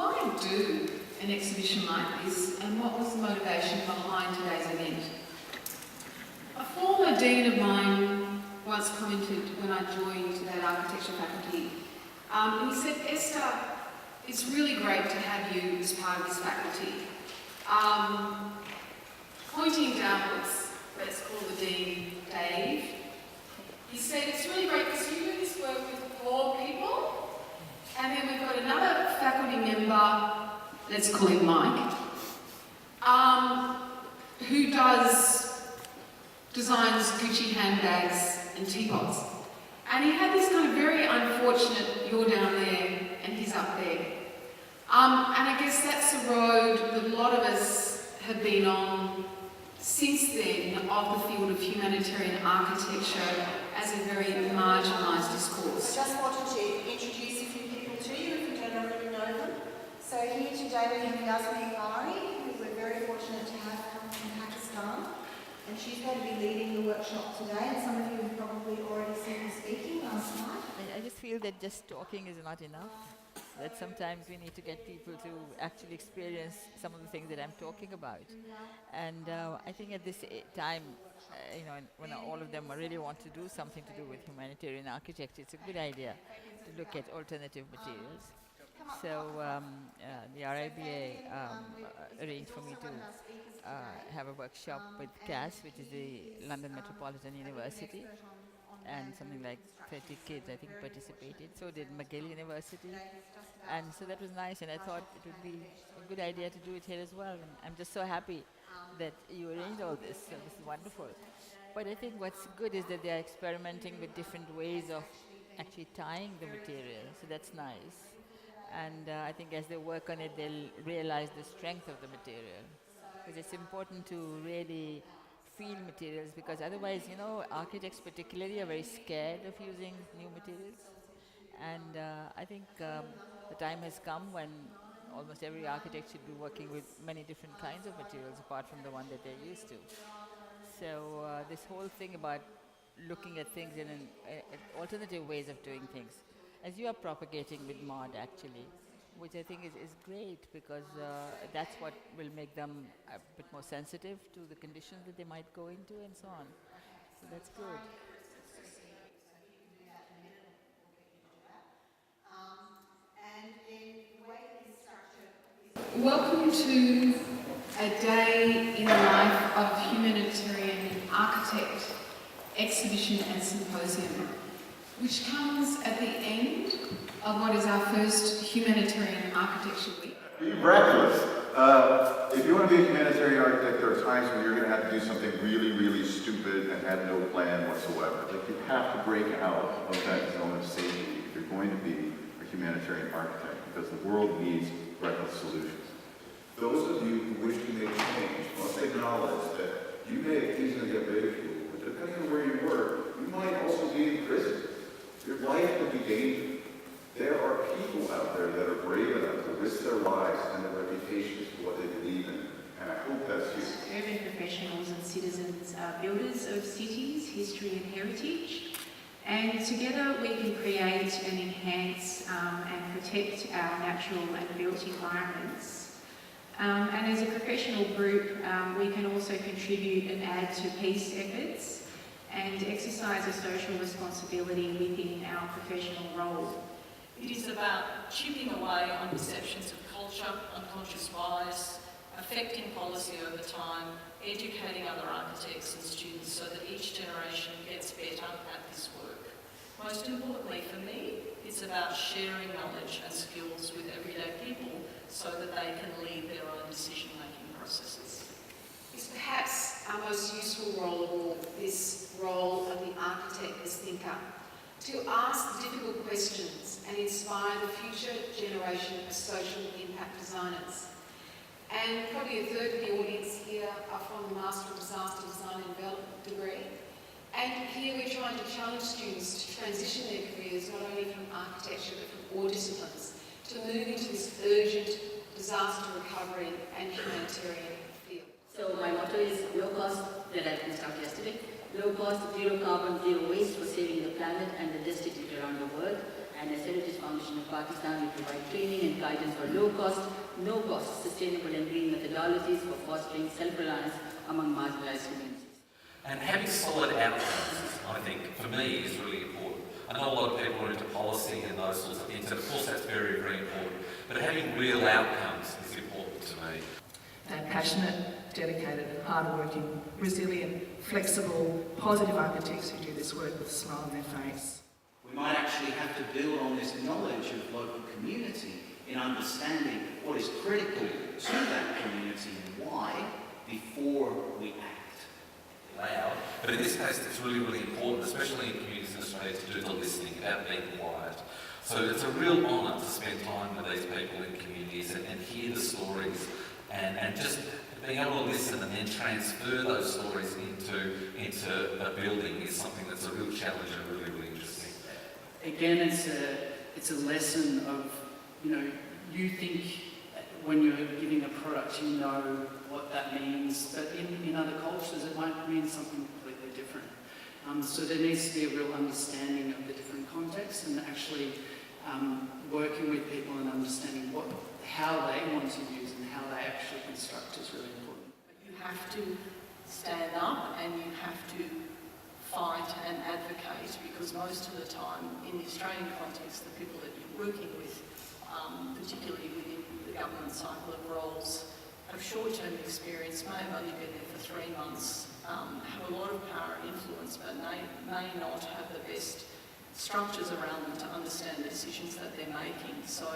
Why do an exhibition like this, and what was the motivation behind today's event? A former dean of mine once commented when I joined that architecture faculty, he said, Esther, it's really great to have you as part of this faculty. Pointing downwards, let's call the dean Dave, he said, it's really great because you do this work with poor people, and then we've got another faculty member, let's call him Mike, who designs Gucci handbags and teapots. And he had this kind of very unfortunate, you're down there and he's up there. And I guess that's a road that a lot of us have been on since then of the field of humanitarian architecture as a very marginalised discourse. I just wanted to introduce a few people to you if you don't already know them. So here today we have Yasmeen Lari, who we're very fortunate to have come from Pakistan. And she's going to be leading the workshop today, and some of you have probably already seen her speaking last night. I just feel that just talking is not enough. That sometimes we need to get people to actually experience some of the things that I'm talking about. And I think at this time, when all of them really want to do something to do with humanitarian architecture, it's a good idea to look at alternative materials. So the RIBA arranged for me to have a workshop with CAS, which is the London Metropolitan University, and something like 30 kids, I think, participated. So did McGill University. And so that was nice, and I thought it would be a good idea to do it here as well. And I'm just so happy that you arranged all this, so this is wonderful. But I think what's good is that they're experimenting with different ways of actually tying the material, so that's nice. And I think as they work on it, they'll realize the strength of the material. Because it's important to really feel materials, because otherwise, architects particularly are very scared of using new materials. And I think the time has come when almost every architect should be working with many different kinds of materials apart from the one that they're used to. So this whole thing about looking at things in alternative ways of doing things, as you are propagating with MOD actually, which I think is great, because that's what will make them a bit more sensitive to the conditions that they might go into and so on. So that's good. Welcome to a day in the life of Humanitarian Architect exhibition and symposium, which comes at the end of what is our first Humanitarian Architecture Week. Be reckless. If you want to be a humanitarian architect, there are times when you're going to have to do something really, really stupid and have no plan whatsoever. Like, you have to break out of that zone of safety if you're going to be a humanitarian architect, because the world needs reckless solutions. Those of you who wish to make change must acknowledge that you may easily get ridiculed, but depending on where you work, you might also be in prison. Your life could be dangerous. There are people out there that are brave enough to risk their lives and their reputations for what they believe in, and I hope that's you. Urban professionals and citizens are builders of cities, history and heritage, and together we can create and enhance and protect our natural and built environments. And as a professional group, we can also contribute and add to peace efforts and exercise a social responsibility within our professional role. It is about chipping away on perceptions of culture, unconscious bias, affecting policy over time, educating other architects and students so that each generation gets better at this work. Most importantly for me, it's about sharing knowledge and skills with everyday people so that they can lead their own decision-making processes. It's perhaps our most useful role of all, this role of the architect as thinker, to ask the difficult questions and inspire the future generation of social impact designers. And probably a third of the audience here are from the Master of Disaster Design and Development degree. And here we're trying to challenge students to transition their careers not only from architecture but from all disciplines, to move into this urgent disaster recovery and humanitarian field. So my motto is low cost, that I missed out yesterday, low cost, zero carbon, zero waste for saving the planet and the destitute around the world. and as Heritage Foundation of Pakistan, we provide training and guidance for low-cost, no-cost, sustainable and green methodologies for fostering self-reliance among marginalised communities. And having solid outcomes, I think, for me, is really important. I know a lot of people are into policy and those sorts of things, and of course that's very, very important. But having real outcomes is important to me. And passionate, dedicated, hard-working, resilient, flexible, positive architects who do this work with a smile on their face. We might actually have to build on this knowledge of local community in understanding what is critical to that community and why before we act. Loud. But in this case, it's really, really important, especially in communities in Australia, to do the listening, about being quiet. So it's a real honour to spend time with these people in communities and hear the stories and just being able to listen and then transfer those stories into a building is something that's a real challenge and really, really interesting. Again, it's a lesson of, you think when you're giving a product, you know what that means, but in other cultures it might mean something completely different. So there needs to be a real understanding of the different contexts and actually working with people and understanding how they want to use and how they actually construct is really important. You have to stand up and you have to fight and advocate, because most of the time in the Australian context, the people that you're working with, particularly within the government cycle of roles, have short-term experience, may have only been there for 3 months, have a lot of power and influence, but may not have the best structures around them to understand the decisions that they're making. So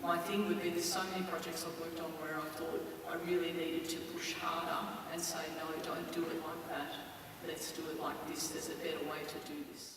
my thing would be, there's so many projects I've worked on where I thought I really needed to push harder and say, no, don't do it like that. Let's do it like this. There's a better way to do this.